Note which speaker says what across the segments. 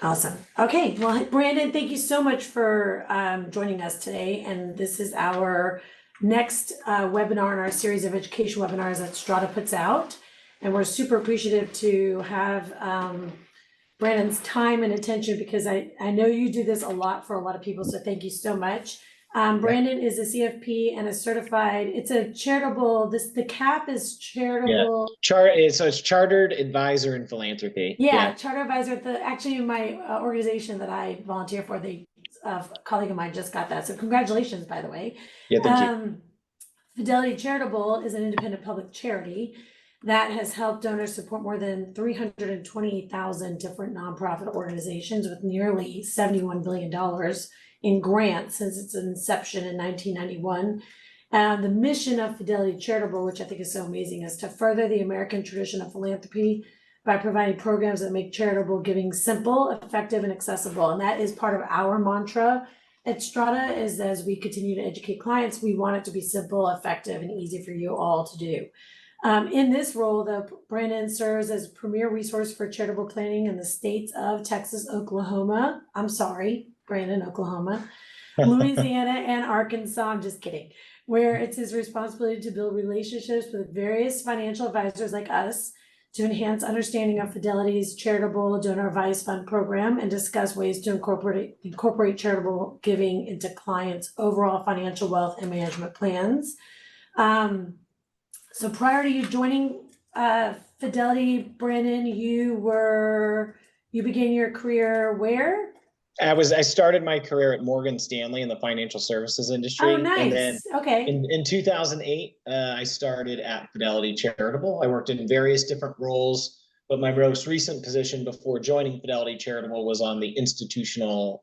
Speaker 1: Awesome. Okay. Well, Brandon, thank you so much for joining us today. And this is our next webinar in our series of education webinars that Strada puts out. And we're super appreciative to have Brandon's time and attention because I know you do this a lot for a lot of people. So thank you so much. Brandon is a CFP and a certified, it's a charitable, the CAP is
Speaker 2: Yeah.
Speaker 1: charitable.
Speaker 2: So it's Chartered Advisor in Philanthropy.
Speaker 1: Yeah,
Speaker 2: Yeah.
Speaker 1: charter advisor at actually in my organization that I volunteer for, a colleague of mine just got that. So congratulations, by the way.
Speaker 2: Yeah, thank you.
Speaker 1: Um, Fidelity Charitable is an independent public charity that has helped donors support more than 328,000 different nonprofit organizations with nearly $71 billion in grants since its inception in 1991. The mission of Fidelity Charitable, which I think is so amazing, is to further the American tradition of philanthropy by providing programs that make charitable giving simple, effective, and accessible. And that is part of our mantra at Strada is as we continue to educate clients, we want it to be simple, effective, and easy for you all to do. In this role, Brandon serves as premier resource for charitable planning in the states of Texas, Oklahoma. I'm sorry, Brandon, Oklahoma, Louisiana, and Arkansas. I'm just kidding. Where it's his responsibility to build relationships with various financial advisors like us to enhance understanding of Fidelity's charitable donor advice fund program and discuss ways to incorporate charitable giving into clients' overall financial wealth and management plans. So prior to you joining Fidelity, Brandon, you began your career where?
Speaker 2: I started my career at Morgan Stanley in the financial services
Speaker 1: Oh,
Speaker 2: industry. And then
Speaker 1: nice. Okay.
Speaker 2: in 2008, I started at Fidelity Charitable. I worked in various different roles, but my most recent position before joining Fidelity Charitable was on the institutional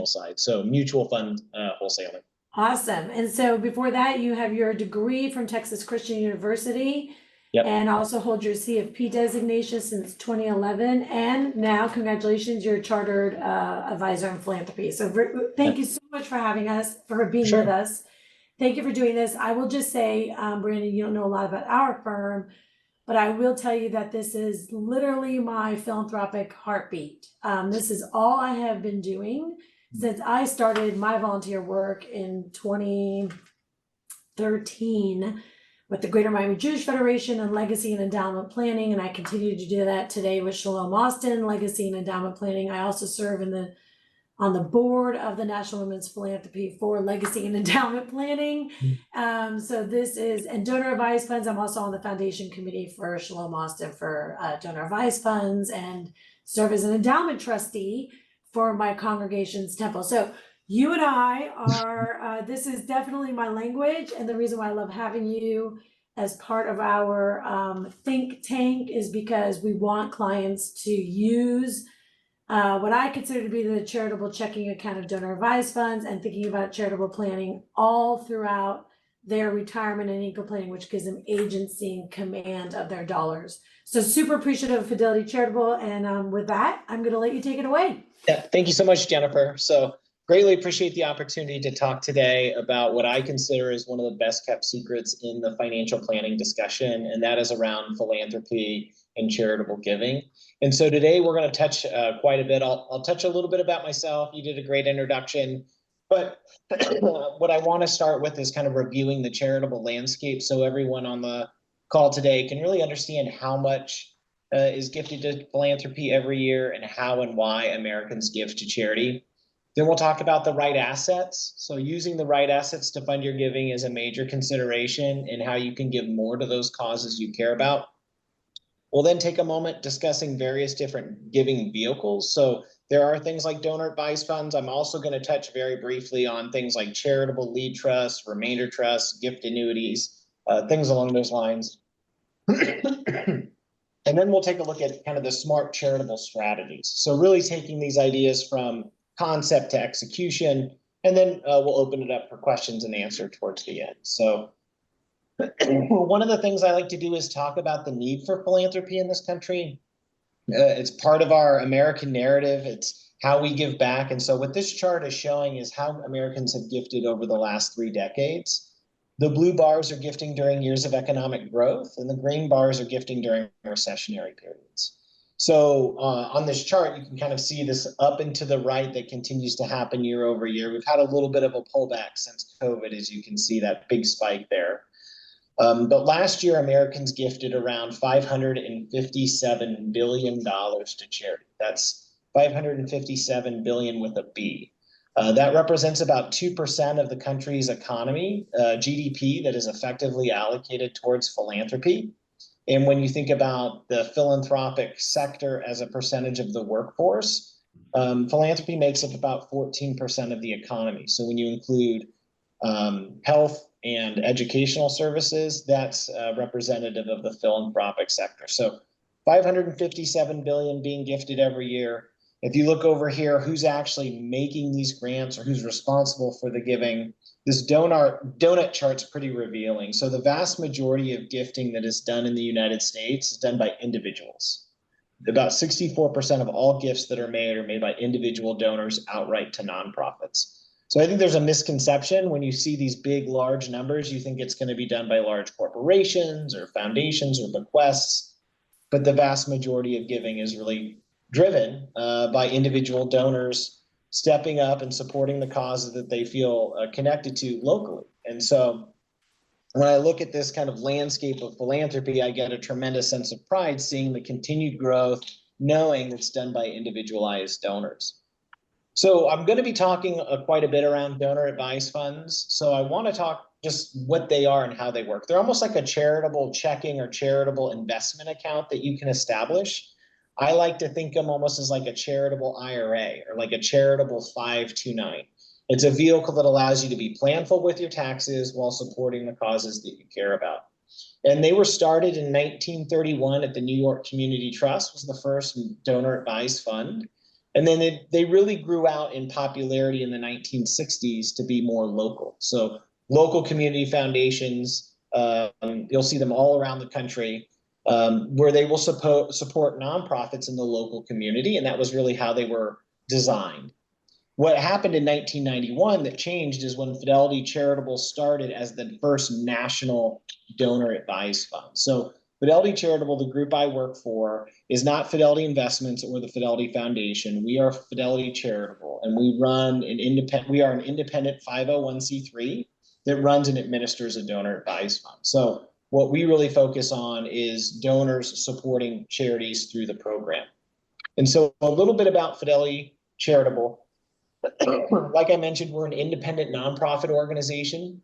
Speaker 2: side. So mutual fund wholesaling.
Speaker 1: Awesome. And so before that, you have your degree from Texas Christian University
Speaker 2: Yep.
Speaker 1: and also hold your CFP designation since 2011. And now, congratulations, you're a chartered advisor in philanthropy. So thank
Speaker 2: Yep.
Speaker 1: you so much for having us, for being with
Speaker 2: Sure.
Speaker 1: us. Thank you for doing this. I will just say, Brandon, you don't know a lot about our firm, but I will tell you that this is literally my philanthropic heartbeat. This is all I have been doing since I started my volunteer work in 2013 with the Greater Miami Jewish Federation and Legacy and Endowment Planning, and I continue to do that today with Shalom Austin Legacy and Endowment Planning. I also serve on the board of the National Women's Philanthropy for Legacy and Endowment Planning. So this is, and donor advised funds. I'm also on the foundation committee for Shalom Austin for donor advised funds and serve as an endowment trustee for my congregation's temple. So you and I are, this is definitely my language. And the reason why I love having you as part of our think tank is because we want clients to use what I consider to be the charitable checking account of donor advised funds and thinking about charitable planning all throughout their retirement and income planning, which gives them agency and command of their dollars. So super appreciative of Fidelity Charitable. And with that, I'm going to let you take it away.
Speaker 2: Yeah, thank you so much, Jennifer. So greatly appreciate the opportunity to talk today about what I consider is one of the best kept secrets in the financial planning discussion, and that is around philanthropy and charitable giving. And so today we're going to touch quite a bit. I'll touch a little bit about myself. You did a great introduction, but what I want to start with is kind of reviewing the charitable landscape so everyone on the call today can really understand how much is gifted to philanthropy every year and how and why Americans give to charity. Then we'll talk about the right assets. So using the right assets to fund your giving is a major consideration and how you can give more to those causes you care about. We'll then take a moment discussing various different giving vehicles. So there are things like donor advised funds. I'm also going to touch very briefly on things like charitable lead trusts, remainder trusts, gift annuities, things along those lines. And then we'll take a look at kind of the smart charitable strategies. So really taking these ideas from concept to execution, and then we'll open it up for questions and answer towards the end. So one of the things I like to do is talk about the need for philanthropy in this country. It's part of our American narrative. It's how we give back. And so what this chart is showing is how Americans have gifted over the last 3 decades. The blue bars are gifting during years of economic growth, and the green bars are gifting during recessionary periods. So on this chart, you can kind of see this up and to the right that continues to happen year over year. We've had a little bit of a pullback since COVID, as you can see that big spike there. But last year, Americans gifted around $557 billion to charity. That's 557 billion with a B. That represents about 2% of the country's economy, GDP, that is effectively allocated towards philanthropy. And when you think about the philanthropic sector as a percentage of the workforce, philanthropy makes up about 14% of the economy. So when you include health and educational services, that's representative of the philanthropic sector. So 557 billion being gifted every year. If you look over here, who's actually making these grants or who's responsible for the giving, this donut chart's pretty revealing. So the vast majority of gifting that is done in the United States is done by individuals. About 64% of all gifts that are made by individual donors outright to nonprofits. So I think there's a misconception when you see these big, large numbers, you think it's going to be done by large corporations or foundations or bequests, but the vast majority of giving is really driven by individual donors stepping up and supporting the causes that they feel connected to locally. And so when I look at this kind of landscape of philanthropy, I get a tremendous sense of pride seeing the continued growth, knowing it's done by individualized donors. So I'm going to be talking quite a bit around donor advised funds. So I want to talk just what they are and how they work. They're almost like a charitable checking or charitable investment account that you can establish. I like to think of them almost as like a charitable IRA or like a charitable 529. It's a vehicle that allows you to be planful with your taxes while supporting the causes that you care about. And they were started in 1931 at the New York Community Trust, was the first donor advised fund. And then they really grew out in popularity in the 1960s to be more local. So local community foundations, you'll see them all around the country, where they will support nonprofits in the local community. And that was really how they were designed. What happened in 1991 that changed is when Fidelity Charitable started as the first national donor advised fund. So Fidelity Charitable, the group I work for, is not Fidelity Investments or the Fidelity Foundation. We are Fidelity Charitable, and we are an independent 501c3 that runs and administers a donor advised fund. So what we really focus on is donors supporting charities through the program. And so a little bit about Fidelity Charitable. Like I mentioned, we're an independent nonprofit organization,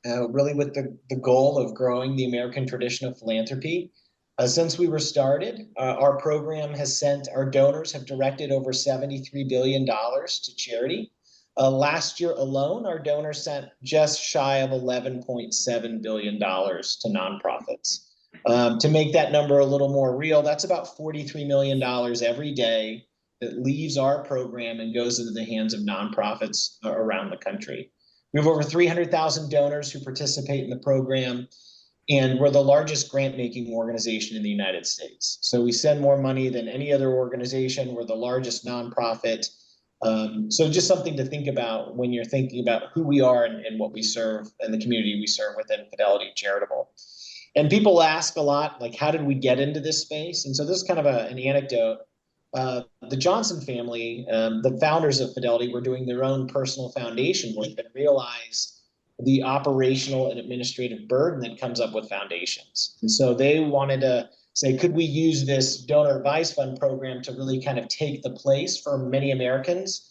Speaker 2: really with the goal of growing the American tradition of philanthropy. Since we were started, our program has our donors have directed over $73 billion to charity. Last year alone, our donors sent just shy of $11.7 billion to nonprofits. To make that number a little more real, that's about $43 million every day that leaves our program and goes into the hands of nonprofits around the country. We have over 300,000 donors who participate in the program, and we're the largest grant-making organization in the United States. So we send more money than any other organization. We're the largest nonprofit. So just something to think about when you're thinking about who we are and what we serve and the community we serve within Fidelity Charitable. And people ask a lot, like, how did we get into this space? And so this is kind of an anecdote. The Johnson family, the founders of Fidelity, were doing their own personal foundation work and realized the operational and administrative burden that comes up with foundations. And so they wanted to say, could we use this donor advised fund program to really kind of take the place for many Americans?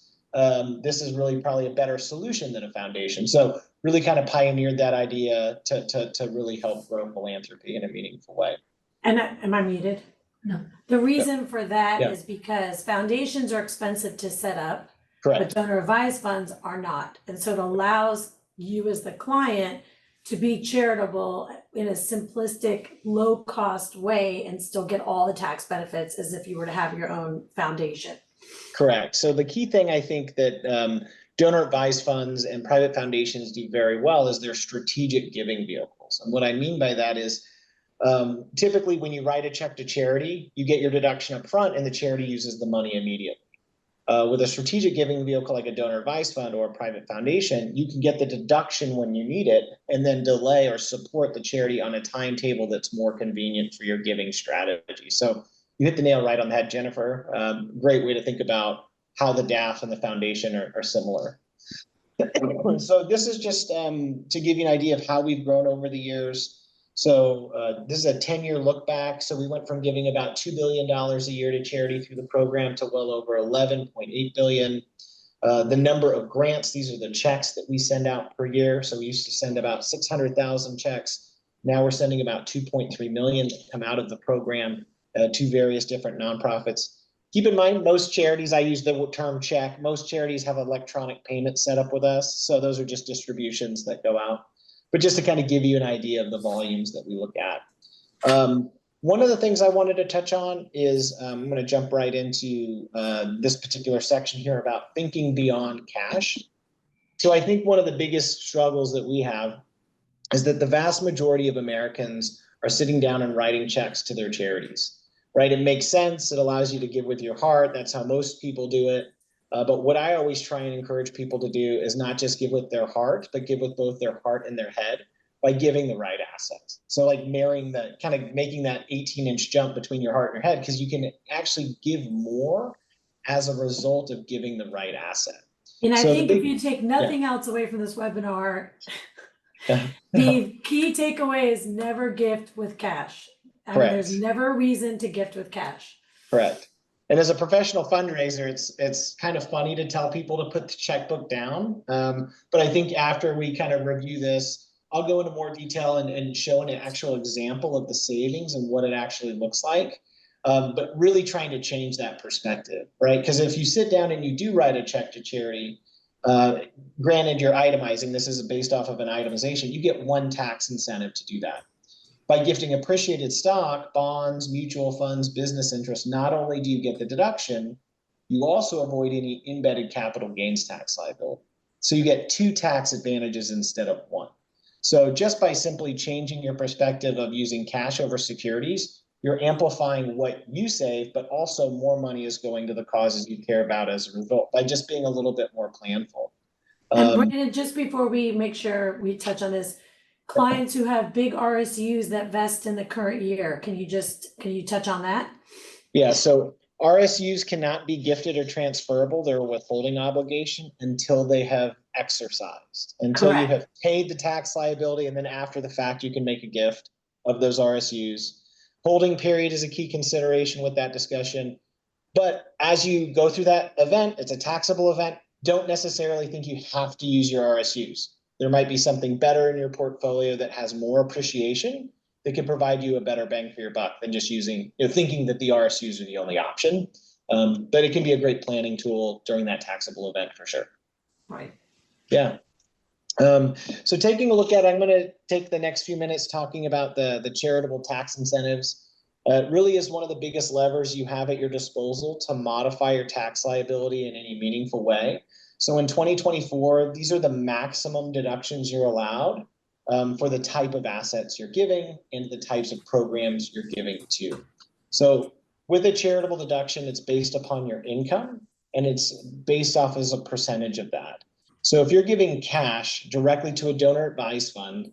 Speaker 2: This is really probably a better solution than a foundation. So really kind of pioneered that idea to really help grow philanthropy in a meaningful way.
Speaker 1: And am I muted?
Speaker 3: No.
Speaker 1: The reason for that
Speaker 2: Yeah.
Speaker 1: is because foundations are expensive to set up,
Speaker 2: Correct.
Speaker 1: but donor advised funds are not. And so it allows you as the client to be charitable in a simplistic, low cost way and still get all the tax benefits as if you were to have your own foundation.
Speaker 2: Correct. So the key thing I think that donor advised funds and private foundations do very well is they're strategic giving vehicles. And what I mean by that is typically when you write a check to charity, you get your deduction up front and the charity uses the money immediately. With a strategic giving vehicle like a donor advised fund or a private foundation, you can get the deduction when you need it and then delay or support the charity on a timetable that's more convenient for your giving strategy. So you hit the nail right on the head, Jennifer. Great way to think about how the DAF and the foundation are similar. So this is just to give you an idea of how we've grown over the years. So this is a 10-year look back. So we went from giving about $2 billion a year to charity through the program to well over 11.8 billion. The number of grants, these are the checks that we send out per year. So we used to send about 600,000 checks. Now we're sending about 2.3 million that come out of the program to various different nonprofits. Keep in mind, most charities, I use the term check, most charities have electronic payment set up with us. So those are just distributions that go out. But just to kind of give you an idea of the volumes that we look at. One of the things I wanted to touch on is I'm going to jump right into this particular section here about thinking beyond cash. So I think one of the biggest struggles that we have is that the vast majority of Americans are sitting down and writing checks to their charities, right? It makes sense. It allows you to give with your heart. That's how most people do it. But what I always try and encourage people to do is not just give with their heart, but give with both their heart and their head by giving the right assets. So like marrying that, kind of making that 18-inch jump between your heart and your head, because you can actually give more as a result of giving the right asset.
Speaker 1: And I
Speaker 2: So
Speaker 1: think if you take nothing else away from this webinar,
Speaker 2: yeah.
Speaker 1: the key takeaway is never gift with cash.
Speaker 2: Correct.
Speaker 1: There's never a reason to gift with cash.
Speaker 2: Correct. And as a professional fundraiser, it's kind of funny to tell people to put the checkbook down. But I think after we kind of review this, I'll go into more detail and show an actual example of the savings and what it actually looks like. But really trying to change that perspective, right? Because if you sit down and you do write a check to charity, granted you're itemizing, this is based off of an itemization, you get one tax incentive to do that. By gifting appreciated stock, bonds, mutual funds, business interests, not only do you get the deduction, you also avoid any embedded capital gains tax liability. So you get two tax advantages instead of one. So just by simply changing your perspective of using cash over securities, you're amplifying what you save, but also more money is going to the causes you care about as a result by just being a little bit more planful.
Speaker 1: And Brandon, just before we make sure we touch on this, clients who have big RSUs that vest in the current year, can you touch on that?
Speaker 2: Yeah, so RSUs cannot be gifted or transferable. They're a withholding obligation until they have exercised, until
Speaker 1: Correct.
Speaker 2: you have paid the tax liability, and then after the fact, you can make a gift of those RSUs. Holding period is a key consideration with that discussion. But as you go through that event, it's a taxable event, don't necessarily think you have to use your RSUs. There might be something better in your portfolio that has more appreciation that can provide you a better bang for your buck than just using, thinking that the RSUs are the only option. But it can be a great planning tool during that taxable event for sure.
Speaker 1: Right.
Speaker 2: Yeah. So taking a look at, I'm going to take the next few minutes talking about the charitable tax incentives. It really is one of the biggest levers you have at your disposal to modify your tax liability in any meaningful way. So in 2024, these are the maximum deductions you're allowed for the type of assets you're giving and the types of programs you're giving to. So with a charitable deduction, it's based upon your income and it's based off as a percentage of that. So if you're giving cash directly to a donor advised fund,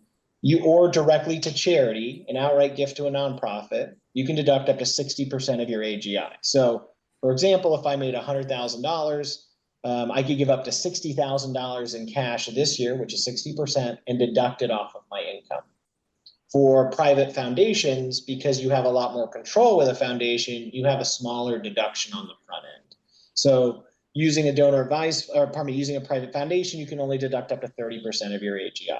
Speaker 2: or directly to charity, an outright gift to a nonprofit, you can deduct up to 60% of your AGI. So for example, if I made $100,000, I could give up to $60,000 in cash this year, which is 60%, and deduct it off of my income. For private foundations, because you have a lot more control with a foundation, you have a smaller deduction on the front end. So using a using a private foundation, you can only deduct up to 30% of your AGI.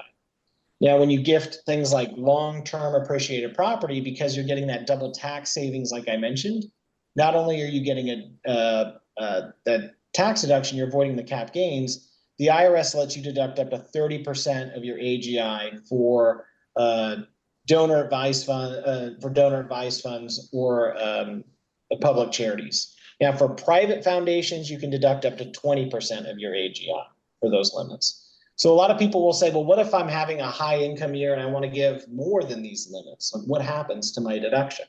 Speaker 2: Now, when you gift things like long-term appreciated property, because you're getting that double tax savings, like I mentioned, not only are you getting that tax deduction, you're avoiding the cap gains. The IRS lets you deduct up to 30% of your AGI for donor advised funds or public charities. Now, for private foundations, you can deduct up to 20% of your AGI for those limits. So a lot of people will say, well, what if I'm having a high income year and I want to give more than these limits? Like, what happens to my deduction?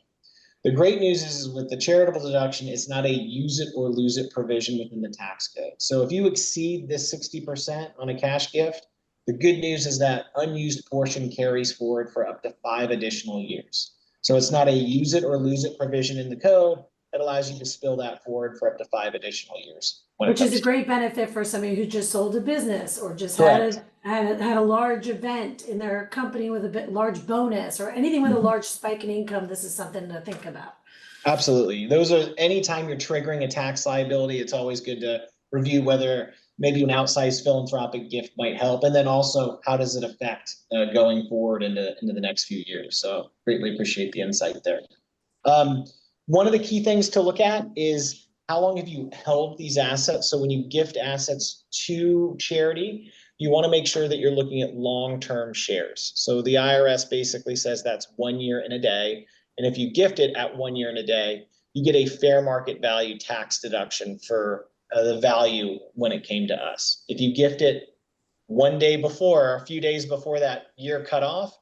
Speaker 2: The great news is with the charitable deduction, it's not a use it or lose it provision within the tax code. So if you exceed this 60% on a cash gift, the good news is that unused portion carries forward for up to 5 additional years. So it's not a use it or lose it provision in the code. It allows you to spill that forward for up to 5 additional years.
Speaker 1: Which is a great benefit for somebody who just sold a business or just
Speaker 2: Correct.
Speaker 1: had a large event in their company with a bit large bonus or anything with a large spike in income. This is something to think about.
Speaker 2: Absolutely. Those are anytime you're triggering a tax liability, it's always good to review whether maybe an outsized philanthropic gift might help. And then also, how does it affect going forward into the next few years? So greatly appreciate the insight there. One of the key things to look at is how long have you held these assets? So when you gift assets to charity, you want to make sure that you're looking at long-term shares. So the IRS basically says that's 1 year and a day. And if you gift it at 1 year and a day, you get a fair market value tax deduction for the value when it came to us. If you gift it 1 day before, or a few days before that year cutoff,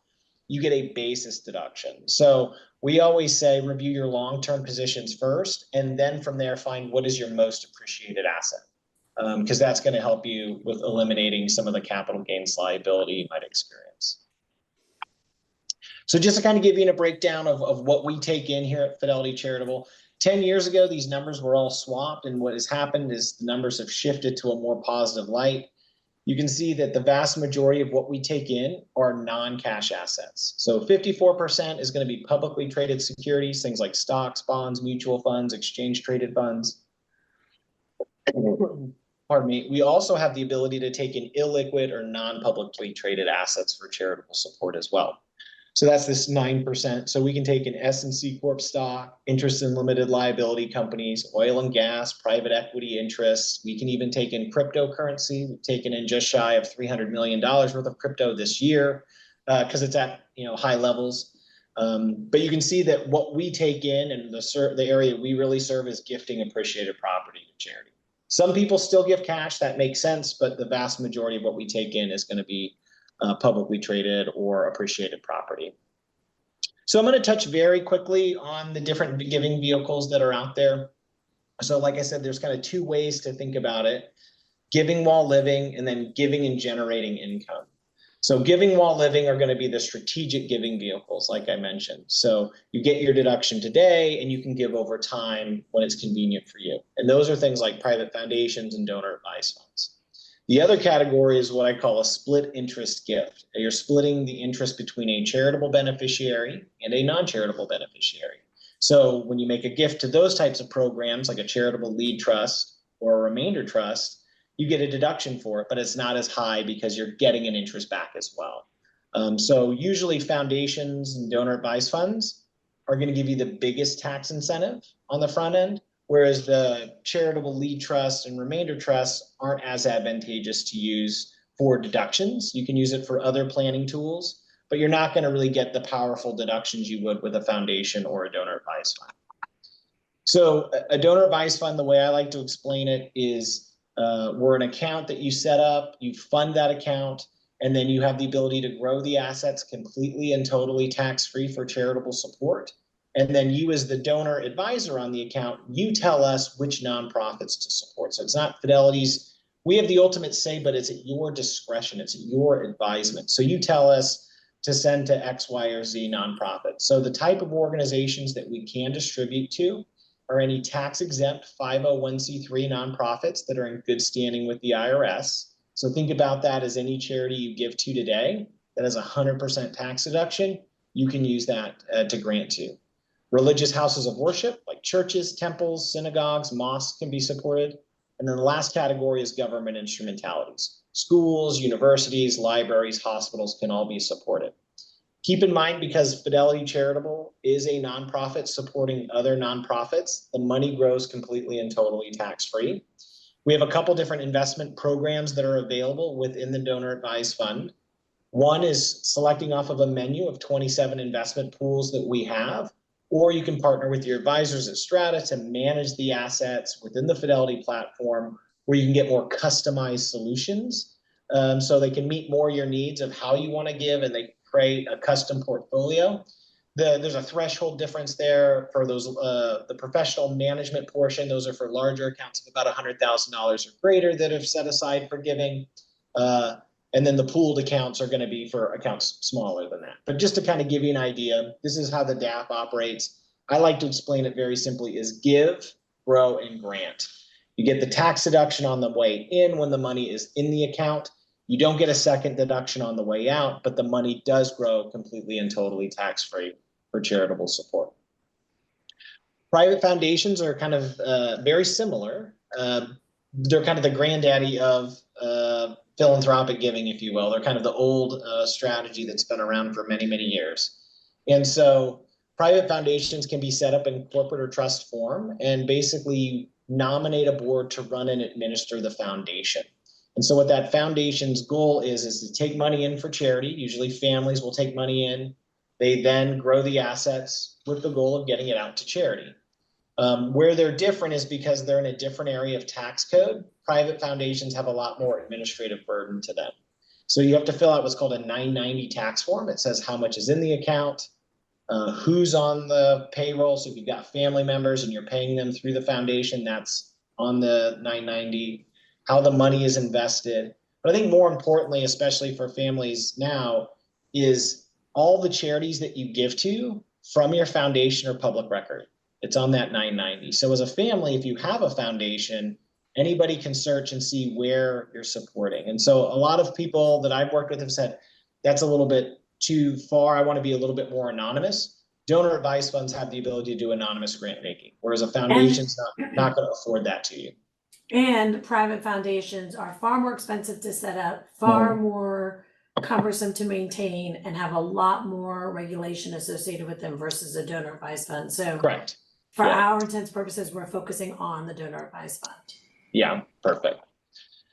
Speaker 2: you get a basis deduction. So we always say review your long-term positions first, and then from there find what is your most appreciated asset, because that's going to help you with eliminating some of the capital gains liability you might experience. So just to kind of give you a breakdown of what we take in here at Fidelity Charitable, 10 years ago, these numbers were all swapped, and what has happened is the numbers have shifted to a more positive light. You can see that the vast majority of what we take in are non-cash assets. So 54% is going to be publicly traded securities, things like stocks, bonds, mutual funds, exchange traded funds. Pardon me. We also have the ability to take in illiquid or non-publicly traded assets for charitable support as well. So that's this 9%. So we can take in S&C Corp stock, interest in limited liability companies, oil and gas, private equity interests. We can even take in cryptocurrency. We've taken in just shy of $300 million worth of crypto this year because it's at high levels. But you can see that what we take in and the area we really serve is gifting appreciated property to charity. Some people still give cash. That makes sense. But the vast majority of what we take in is going to be publicly traded or appreciated property. So I'm going to touch very quickly on the different giving vehicles that are out there. So like I said, there's kind of 2 ways to think about it: giving while living and then giving and generating income. So giving while living are going to be the strategic giving vehicles, like I mentioned. So you get your deduction today and you can give over time when it's convenient for you. And those are things like private foundations and donor advised funds. The other category is what I call a split interest gift. You're splitting the interest between a charitable beneficiary and a non-charitable beneficiary. So when you make a gift to those types of programs, like a charitable lead trust or a remainder trust, you get a deduction for it, but it's not as high because you're getting an interest back as well. So usually foundations and donor advised funds are going to give you the biggest tax incentive on the front end, whereas the charitable lead trust and remainder trusts aren't as advantageous to use for deductions. You can use it for other planning tools, but you're not going to really get the powerful deductions you would with a foundation or a donor advised fund. So a donor advised fund, the way I like to explain it is we're an account that you set up, you fund that account, and then you have the ability to grow the assets completely and totally tax-free for charitable support. And then you, as the donor advisor on the account, you tell us which nonprofits to support. So it's not Fidelity's, we have the ultimate say, but it's at your discretion. It's at your advisement. So you tell us to send to X, Y, or Z nonprofit. So the type of organizations that we can distribute to are any tax-exempt 501c3 nonprofits that are in good standing with the IRS. So think about that as any charity you give to today that has 100% tax deduction, you can use that to grant to. Religious houses of worship, like churches, temples, synagogues, mosques can be supported. And then the last category is government instrumentalities. Schools, universities, libraries, hospitals can all be supported. Keep in mind, because Fidelity Charitable is a nonprofit supporting other nonprofits, the money grows completely and totally tax-free. We have a couple different investment programs that are available within the donor advised fund. One is selecting off of a menu of 27 investment pools that we have, or you can partner with your advisors at Strada to manage the assets within the Fidelity platform, where you can get more customized solutions. So they can meet more your needs of how you want to give, and they create a custom portfolio. There's a threshold difference there for those, the professional management portion. Those are for larger accounts of about $100,000 or greater that have set aside for giving. And then the pooled accounts are going to be for accounts smaller than that. But just to kind of give you an idea, this is how the DAP operates. I like to explain it very simply is give, grow, and grant. You get the tax deduction on the way in when the money is in the account. You don't get a second deduction on the way out, but the money does grow completely and totally tax-free for charitable support. Private foundations are kind of very similar. They're kind of the granddaddy of philanthropic giving, if you will. They're kind of the old strategy that's been around for many, many years. And so private foundations can be set up in corporate or trust form and basically nominate a board to run and administer the foundation. And so what that foundation's goal is to take money in for charity. Usually families will take money in. They then grow the assets with the goal of getting it out to charity. Where they're different is because they're in a different area of tax code. Private foundations have a lot more administrative burden to them. So you have to fill out what's called a 990 tax form. It says how much is in the account, who's on the payroll. So if you've got family members and you're paying them through the foundation, that's on the 990, how the money is invested. But I think more importantly, especially for families now, is all the charities that you give to from your foundation or public record. It's on that 990. So as a family, if you have a foundation, anybody can search and see where you're supporting. And so a lot of people that I've worked with have said, that's a little bit too far. I want to be a little bit more anonymous. Donor advised funds have the ability to do anonymous grant making, whereas a foundation's not going to afford that to you.
Speaker 1: And private foundations are far more expensive to set up, far more cumbersome to maintain, and have a lot more regulation associated with them versus a donor advised fund. So
Speaker 2: correct.
Speaker 1: For our intents purposes, we're focusing on the donor advised fund.
Speaker 2: Yeah, perfect.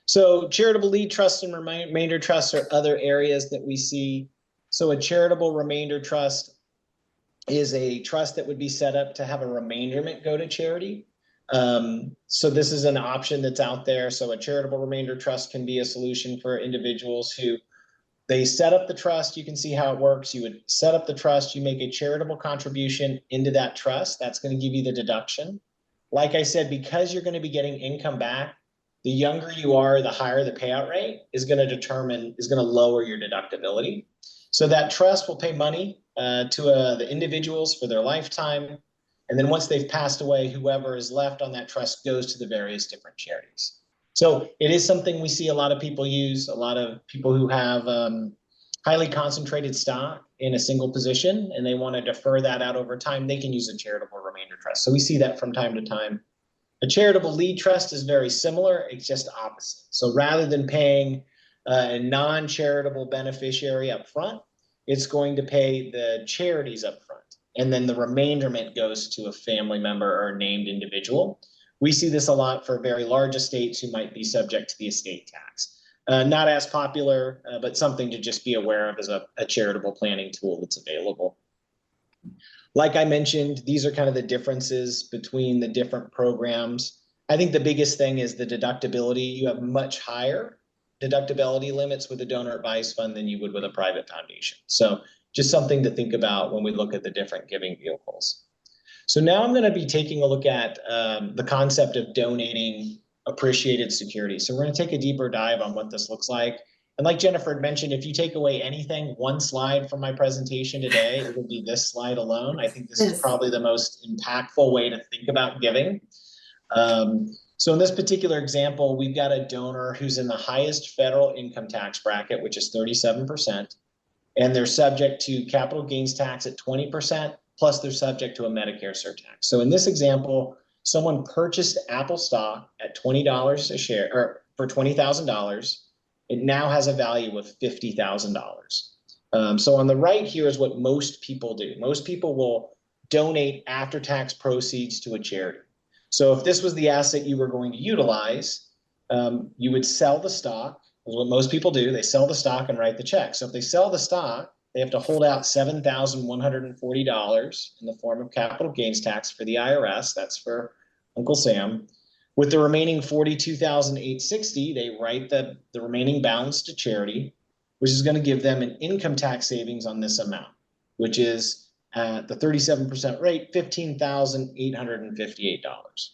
Speaker 2: So charitable lead trust and remainder trusts are other areas that we see. So a charitable remainder trust is a trust that would be set up to have a remainderment go to charity. So this is an option that's out there. So a charitable remainder trust can be a solution for individuals who they set up the trust. You can see how it works. You would set up the trust. You make a charitable contribution into that trust. That's going to give you the deduction. Like I said, because you're going to be getting income back, the younger you are, the higher the payout rate is going to lower your deductibility. So that trust will pay money to the individuals for their lifetime. And then once they've passed away, whoever is left on that trust goes to the various different charities. So it is something we see a lot of people use, a lot of people who have highly concentrated stock in a single position and they want to defer that out over time, they can use a charitable remainder trust. So we see that from time to time. A charitable lead trust is very similar, it's just opposite. So rather than paying a non-charitable beneficiary up front, it's going to pay the charities up front. And then the remainderment goes to a family member or a named individual. We see this a lot for very large estates who might be subject to the estate tax. Not as popular, but something to just be aware of as a charitable planning tool that's available. Like I mentioned, these are kind of the differences between the different programs. I think the biggest thing is the deductibility. You have much higher deductibility limits with a donor advised fund than you would with a private foundation. So just something to think about when we look at the different giving vehicles. So now I'm going to be taking a look at the concept of donating appreciated security. So we're going to take a deeper dive on what this looks like. And like Jennifer had mentioned, if you take away anything, one slide from my presentation today, it would be this slide alone. I think this is probably the most impactful way to think about giving. So in this particular example, we've got a donor who's in the highest federal income tax bracket, which is 37%, and they're subject to capital gains tax at 20%, plus they're subject to a Medicare surtax. So in this example, someone purchased Apple stock at $20 a share, or for $20,000. It now has a value of $50,000. So on the right here is what most people do. Most people will donate after-tax proceeds to a charity. So if this was the asset you were going to utilize, you would sell the stock. That's what most people do. They sell the stock and write the check. So if they sell the stock, they have to hold out $7,140 in the form of capital gains tax for the IRS. That's for Uncle Sam. With the remaining $42,860, they write the remaining balance to charity, which is going to give them an income tax savings on this amount, which is at the 37% rate, $15,858.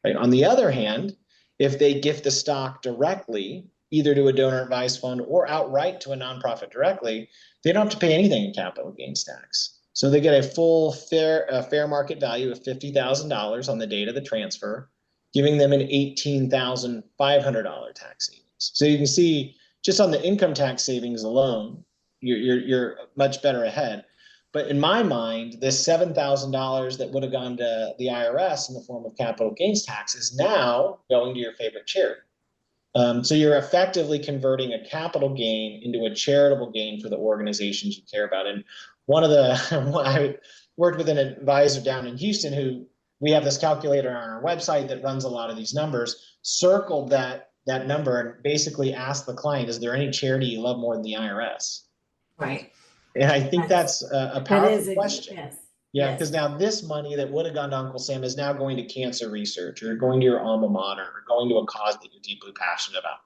Speaker 2: Right? On the other hand, if they gift the stock directly, either to a donor advised fund or outright to a nonprofit directly, they don't have to pay anything in capital gains tax. So they get a full fair market value of $50,000 on the date of the transfer, giving them an $18,500 tax savings. So you can see just on the income tax savings alone, you're much better ahead. But in my mind, this $7,000 that would have gone to the IRS in the form of capital gains tax is now going to your favorite charity. So you're effectively converting a capital gain into a charitable gain for the organizations you care about. And one of the, I worked with an advisor down in Houston who we have this calculator on our website that runs a lot of these numbers, circled that number and basically asked the client, is there any charity you love more than the IRS?
Speaker 1: Right.
Speaker 2: And I think that's a powerful question.
Speaker 1: Yes.
Speaker 2: Yeah, because now this money that would have gone to Uncle Sam is now going to cancer research or going to your alma mater or going to a cause that you're deeply passionate about.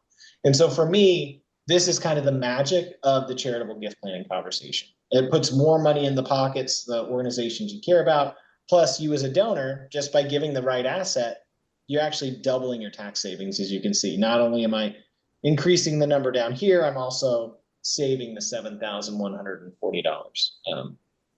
Speaker 2: And so for me, this is kind of the magic of the charitable gift planning conversation. It puts more money in the pockets, the organizations you care about, plus you as a donor, just by giving the right asset, you're actually doubling your tax savings, as you can see. Not only am I increasing the number down here, I'm also saving the $7,140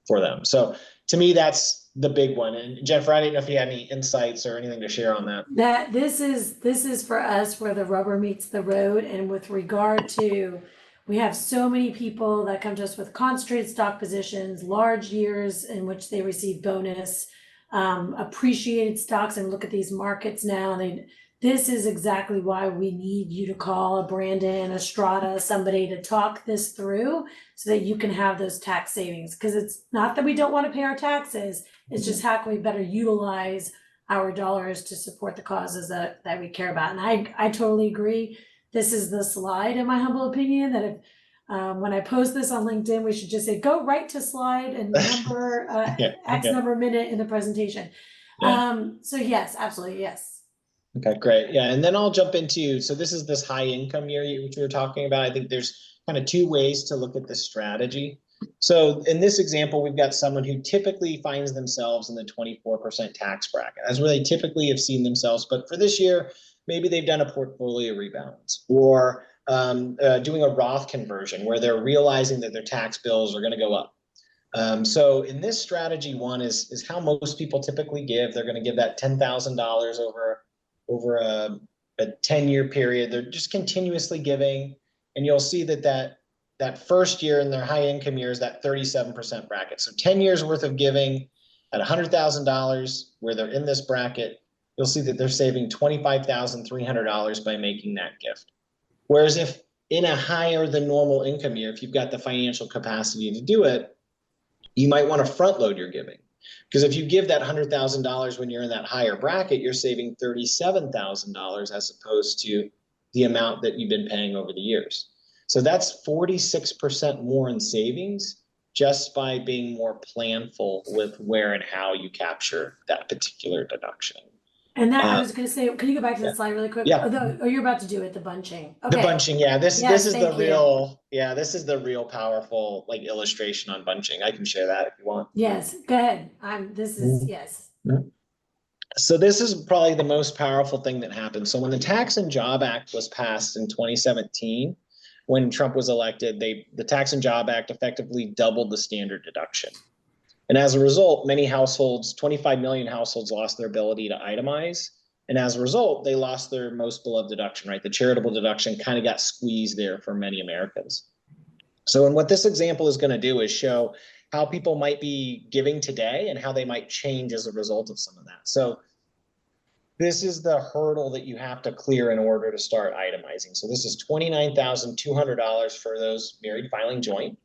Speaker 2: for them. So to me, that's the big one. And Jennifer, I didn't know if you had any insights or anything to share on that.
Speaker 1: That this is for us where the rubber meets the road. And with regard to, we have so many people that come to us with concentrated stock positions, large years in which they receive bonus, appreciated stocks, and look at these markets now. This is exactly why we need you to call a Brandon, a Strada, somebody to talk this through so that you can have those tax savings. Because it's not that we don't want to pay our taxes, it's just how can we better utilize our dollars to support the causes that we care about. And I totally agree. This is the slide, in my humble opinion, that if when I post this on LinkedIn, we should just say, go right to slide and number X number minute in the presentation.
Speaker 2: Yeah.
Speaker 1: So yes, absolutely, yes.
Speaker 2: Okay, great. Yeah, and then I'll jump into, so this is this high income year which we were talking about. I think there's kind of two ways to look at this strategy. So in this example, we've got someone who typically finds themselves in the 24% tax bracket. That's where they typically have seen themselves. But for this year, maybe they've done a portfolio rebalance or doing a Roth conversion where they're realizing that their tax bills are going to go up. So in this strategy, one is how most people typically give. They're going to give that $10,000 over a 10-year period. They're just continuously giving. And you'll see that first year in their high income year is that 37% bracket. So 10 years worth of giving at $100,000 where they're in this bracket, you'll see that they're saving $25,300 by making that gift. Whereas if in a higher than normal income year, if you've got the financial capacity to do it, you might want to front load your giving. Because if you give that $100,000 when you're in that higher bracket, you're saving $37,000 as opposed to the amount that you've been paying over the years. So that's 46% more in savings just by being more planful with where and how you capture that particular deduction.
Speaker 1: And that I was going to say, can you go back to the slide really quick?
Speaker 2: Yeah.
Speaker 1: Oh, you're about to do it, the bunching. Okay.
Speaker 2: The bunching, yeah. This is the real,
Speaker 1: you.
Speaker 2: This is the real powerful like illustration on bunching. I can share that if you want.
Speaker 1: Yes, go ahead. Yes.
Speaker 2: So this is probably the most powerful thing that happened. So when the Tax and Job Act was passed in 2017, when Trump was elected, the Tax and Job Act effectively doubled the standard deduction. And as a result, many households, 25 million households, lost their ability to itemize. And as a result, they lost their most beloved deduction, right? The charitable deduction kind of got squeezed there for many Americans. So, and what this example is going to do is show how people might be giving today and how they might change as a result of some of that. So this is the hurdle that you have to clear in order to start itemizing. So this is $29,200 for those married filing joint.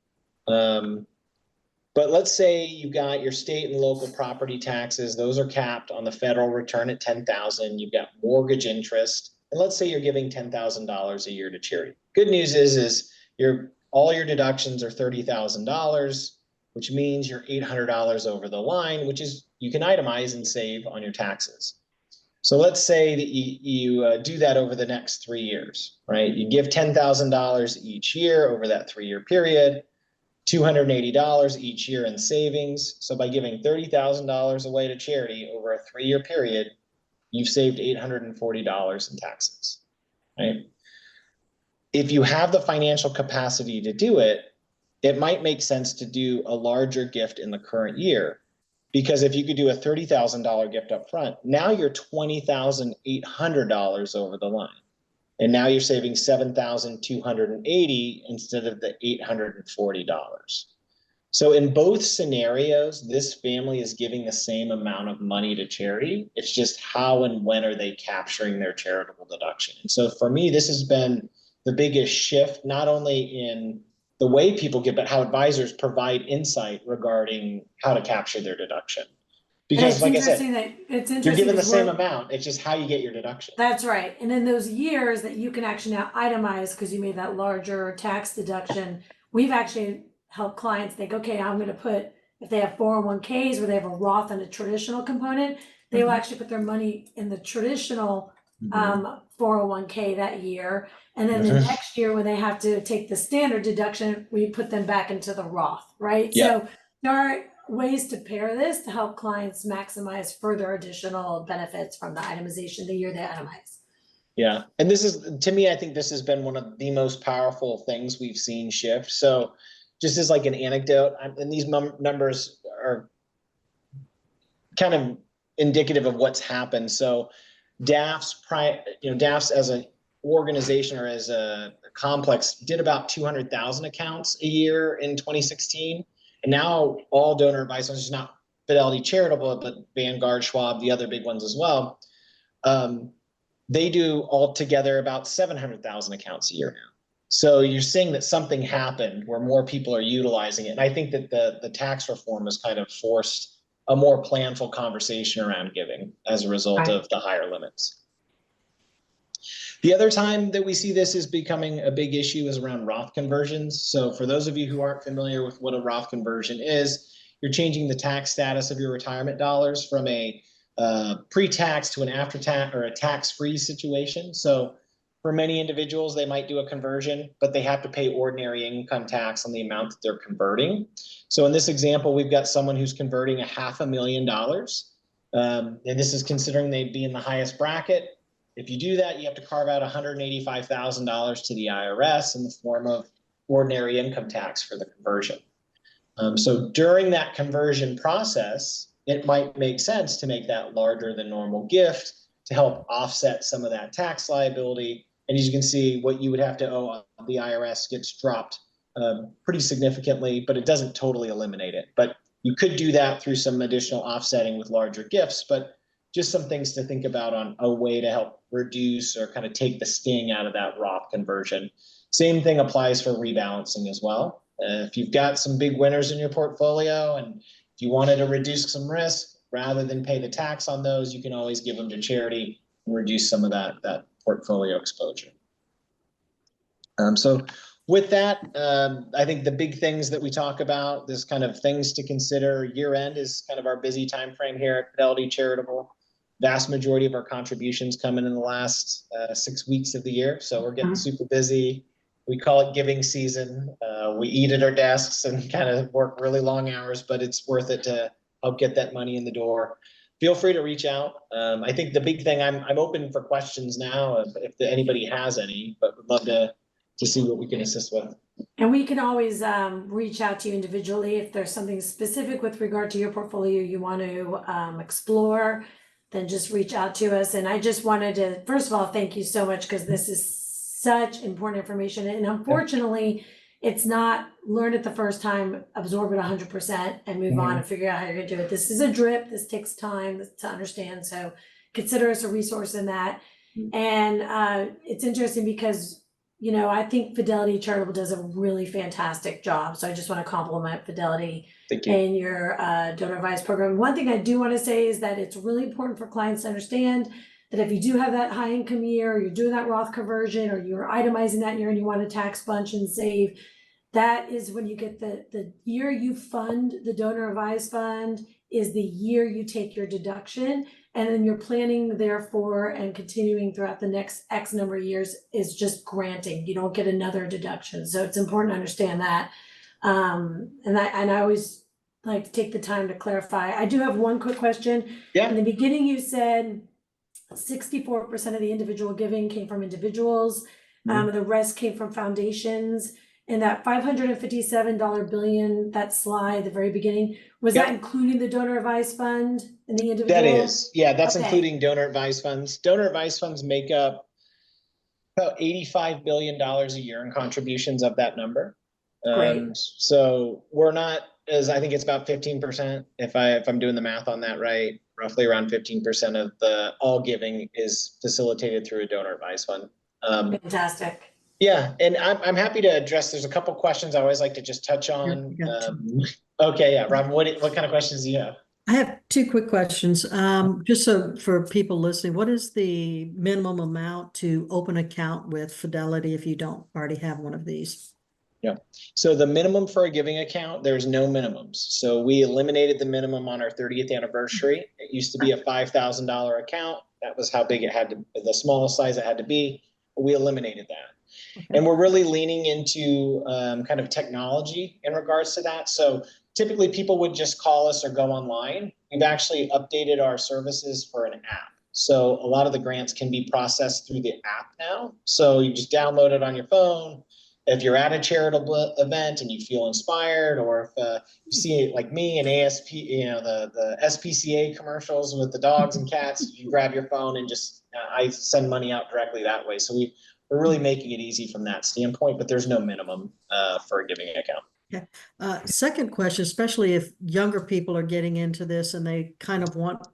Speaker 2: But let's say you got your state and local property taxes. Those are capped on the federal return at $10,000. You've got mortgage interest. And let's say you're giving $10,000 a year to charity. Good news is all your deductions are $30,000, which means you're $800 over the line, which is you can itemize and save on your taxes. So let's say that you do that over the next 3 years, right? You give $10,000 each year over that 3-year period. $280 each year in savings. So by giving $30,000 away to charity over a 3-year period, you've saved $840 in taxes, right? if you have the financial capacity to do it, it might make sense to do a larger gift in the current year. Because if you could do a $30,000 gift up front, now you're $20,800 over the line. And now you're saving $7,280 instead of the $840. So in both scenarios, this family is giving the same amount of money to charity. It's just how and when are they capturing their charitable deduction. And so for me, this has been the biggest shift, not only in the way people give, but how advisors provide insight regarding how to capture their deduction. Because like I said, you're given the same amount, it's just how you get your deduction.
Speaker 1: That's right. And in those years that you can actually now itemize, because you made that larger tax deduction, we've actually helped clients think, okay, I'm going to put, if they have 401ks where they have a Roth and a traditional component, they will actually put their money in the traditional 401k that year. And then the next year when they have to take the standard deduction, we put them back into the Roth, right? So there are ways to pair this to help clients maximize further additional benefits from the itemization the year they itemize.
Speaker 2: Yeah. And this is, to me, I think this has been one of the most powerful things we've seen shift. So just as like an anecdote, and these numbers are kind of indicative of what's happened. So DAF's as an organization or as a complex did about 200,000 accounts a year in 2016. And now all donor advice, which is not Fidelity Charitable, but Vanguard, Schwab, the other big ones as well, they do altogether about 700,000 accounts a year now. So you're seeing that something happened where more people are utilizing it. And I think that the tax reform has kind of forced a more planful conversation around giving as a result of the higher limits. The other time that we see this is becoming a big issue is around Roth conversions. So for those of you who aren't familiar with what a Roth conversion is, you're changing the tax status of your retirement dollars from a pre-tax to an after-tax or a tax-free situation. So for many individuals, they might do a conversion, but they have to pay ordinary income tax on the amount that they're converting. So in this example, we've got someone who's converting $500,000. And this is considering they'd be in the highest bracket. If you do that, you have to carve out $185,000 to the IRS in the form of ordinary income tax for the conversion. So during that conversion process, it might make sense to make that larger than normal gift to help offset some of that tax liability. And as you can see, what you would have to owe the IRS gets dropped pretty significantly, but it doesn't totally eliminate it. But you could do that through some additional offsetting with larger gifts, but just some things to think about on a way to help reduce or kind of take the sting out of that Roth conversion. Same thing applies for rebalancing as well. If you've got some big winners in your portfolio and if you wanted to reduce some risk, rather than pay the tax on those, you can always give them to charity and reduce some of that portfolio exposure. So with that, I think the big things that we talk about, this kind of things to consider, year end is kind of our busy time frame here at Fidelity Charitable. Vast majority of our contributions come in the last 6 weeks of the year. So we're getting super busy. We call it giving season. We eat at our desks and kind of work really long hours, but it's worth it to help get that money in the door. Feel free to reach out. I think the big thing, I'm open for questions now if anybody has any, but would love to see what we can assist with.
Speaker 1: And we can always reach out to you individually if there's something specific with regard to your portfolio you want to explore, then just reach out to us. And I just wanted to, first of all, thank you so much because this is such important information. And unfortunately, it's not learn it the first time, absorb it 100% and move on and figure out how you're gonna do it. This is a drip, this takes time to understand. So consider us a resource in that. And it's interesting because, you know, I think Fidelity Charitable does a really fantastic job. So I just wanna compliment Fidelity and your donor advice program. One thing I do wanna say is that it's really important for clients to understand that if you do have that high income year, or you're doing that Roth conversion, or you're itemizing that year and you want to tax bunch and save, that is when you get the year you fund the donor advised fund is the year you take your deduction. And then your planning therefore and continuing throughout the next X number of years is just granting. You don't get another deduction. So it's important to understand that. And I always like to take the time to clarify. I do have one quick question.
Speaker 2: Yeah.
Speaker 1: In the beginning, you said 64% of the individual giving came from individuals. The rest came from foundations. And that $557 billion, that slide at the very beginning, was that including the donor advised fund and the individual?
Speaker 2: That is, yeah, that's
Speaker 1: Okay.
Speaker 2: including donor advised funds. Donor advised funds make up about $85 billion a year in contributions of that number.
Speaker 1: Great.
Speaker 2: So we're not, as I think it's about 15%, if I'm doing the math on that right, roughly around 15% of the all giving is facilitated through a donor advised fund.
Speaker 1: Fantastic.
Speaker 2: Yeah, and I'm happy to address. There's a couple questions I always like to just touch on. Okay, yeah, Rob, what kind of questions do you have?
Speaker 3: I have two quick questions. Just so for people listening, what is the minimum amount to open an account with Fidelity if you don't already have one of these?
Speaker 2: Yeah, so the minimum for a giving account, there's no minimums. So we eliminated the minimum on our 30th anniversary. It used to be a $5,000 account. That was how big it had to, the smallest size it had to be. We eliminated that.
Speaker 3: Okay.
Speaker 2: And we're really leaning into kind of technology in regards to that. So typically people would just call us or go online. We've actually updated our services for an app. So a lot of the grants can be processed through the app now. So you just download it on your phone. If you're at a charitable event and you feel inspired, or if you see like me and ASP, the SPCA commercials with the dogs and cats, you grab your phone and just, I send money out directly that way. So we're really making it easy from that standpoint, but there's no minimum for a giving account.
Speaker 3: Okay. Second question, especially if younger people are getting into this and they kind of want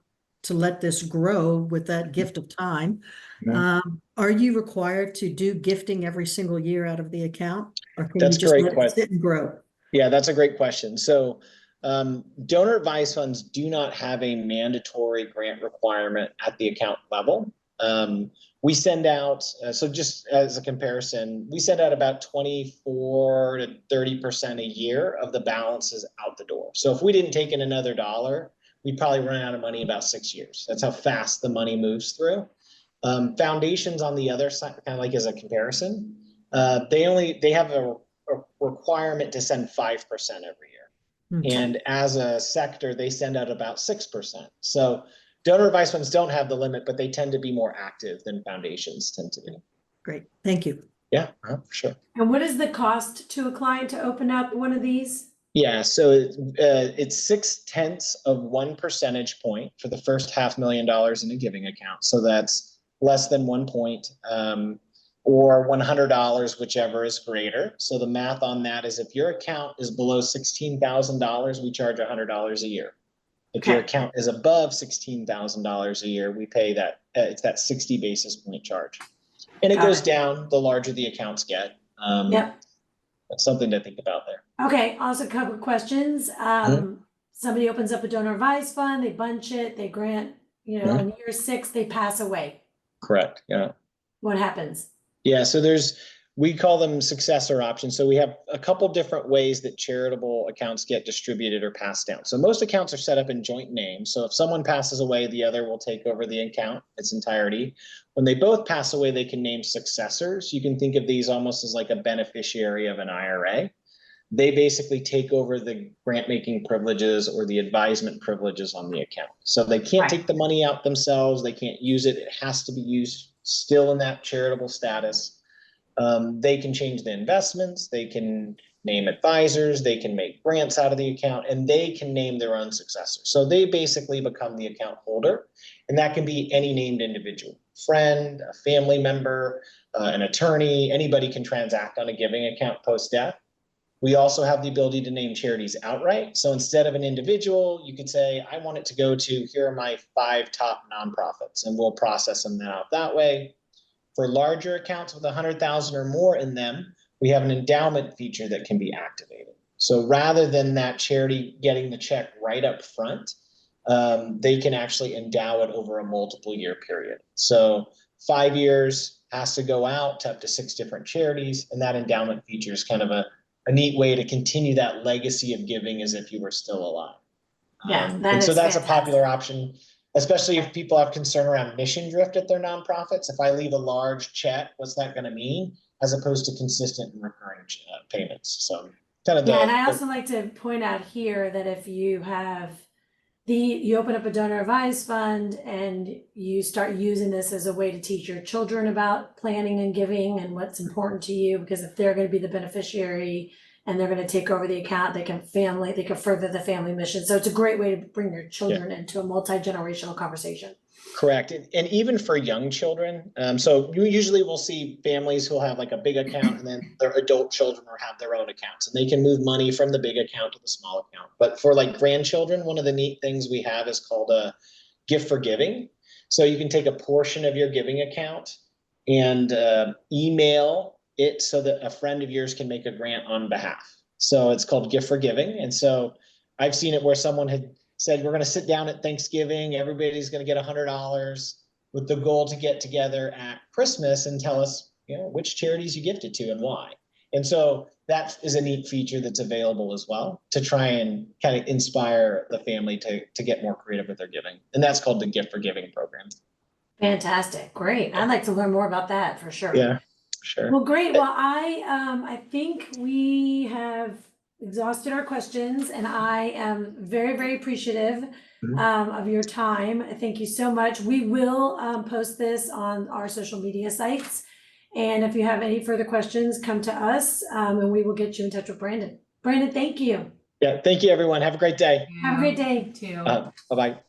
Speaker 3: to let this grow with that gift of time. Are you required to do gifting every single year out of the account? Or can
Speaker 2: That's
Speaker 3: you just
Speaker 2: great
Speaker 3: let it sit and grow?
Speaker 2: Yeah, that's a great question. So donor advised funds do not have a mandatory grant requirement at the account level. We send out, so just as a comparison, we send out about 24 to 30% a year of the balances out the door. So if we didn't take in another dollar, we'd probably run out of money in about 6 years. That's how fast the money moves through. Foundations on the other side, kind of like as a comparison, they have a requirement to send 5% every year.
Speaker 3: Okay.
Speaker 2: And as a sector, they send out about 6%. So donor advised funds don't have the limit, but they tend to be more active than foundations tend to be.
Speaker 3: Great. Thank you.
Speaker 2: Yeah, for sure.
Speaker 1: And what is the cost to a client to open up one of these?
Speaker 2: Yeah, so it's 0.6 of 1 percentage point for the first $500,000 in a giving account. So that's less than 1 point, or $100, whichever is greater. So the math on that is if your account is below $16,000, we charge $100 a year. If your account is above $16,000 a year, we pay that, it's that 60 basis point charge. And it goes down the larger the accounts get.
Speaker 1: Yep.
Speaker 2: That's something to think about there.
Speaker 1: Okay, also a couple of questions. Somebody opens up a donor advised fund, they bunch it, they grant, in year 6, they pass away.
Speaker 2: Correct, yeah.
Speaker 1: What happens?
Speaker 2: Yeah, so we call them successor options. So we have a couple different ways that charitable accounts get distributed or passed down. So most accounts are set up in joint names. So if someone passes away, the other will take over the account its entirety. When they both pass away, they can name successors. You can think of these almost as like a beneficiary of an IRA. They basically take over the grant-making privileges or the advisement privileges on the account. So they can't take the money out themselves. They can't use it. It has to be used still in that charitable status. They can change the investments, they can name advisors, they can make grants out of the account, and they can name their own successor. So they basically become the account holder, and that can be any named individual, friend, a family member, an attorney, anybody can transact on a giving account post-death. We also have the ability to name charities outright. So instead of an individual, you could say, I want it to go to, here are my 5 top nonprofits, and we'll process them out that way. For larger accounts with 100,000 or more in them, we have an endowment feature that can be activated. So rather than that charity getting the check right up front, they can actually endow it over a multiple year period. So 5 years has to go out to up to 6 different charities, and that endowment feature is kind of a neat way to continue that legacy of giving as if you were still alive.
Speaker 1: Yeah,
Speaker 2: and so that's a popular option, especially if people have concern around mission drift at their nonprofits. If I leave a large check, what's that going to mean? As opposed to consistent and recurring payments. So kind of
Speaker 1: and I also like to point out here that if you have you open up a donor advised fund and you start using this as a way to teach your children about planning and giving and what's important to you, because if they're going to be the beneficiary and they're going to take over the account, they can further the family mission. So it's a great way to bring your children into a multi-generational conversation.
Speaker 2: Correct. And even for young children, so you usually will see families who'll have like a big account and then their adult children will have their own accounts, and they can move money from the big account to the small account. But for like grandchildren, one of the neat things we have is called a gift for giving. So you can take a portion of your giving account and email it so that a friend of yours can make a grant on behalf. So it's called gift for giving. And so I've seen it where someone had said, we're going to sit down at Thanksgiving, everybody's going to get $100 with the goal to get together at Christmas and tell us, which charities you gifted to and why. And so that is a neat feature that's available as well to try and kind of inspire the family to get more creative with their giving. And that's called the Gift for Giving program.
Speaker 1: Fantastic. Great. I'd like to learn more about that for sure.
Speaker 2: Yeah, sure.
Speaker 1: Well, great. Well, I think we have exhausted our questions, and I am very, very appreciative of your time. Thank you so much. We will post this on our social media sites. And if you have any further questions, come to us and we will get you in touch with Brandon. Brandon, thank you.
Speaker 2: Yeah, thank you, everyone. Have a great day.
Speaker 1: Have a great day.
Speaker 4: Too.
Speaker 2: Bye-bye.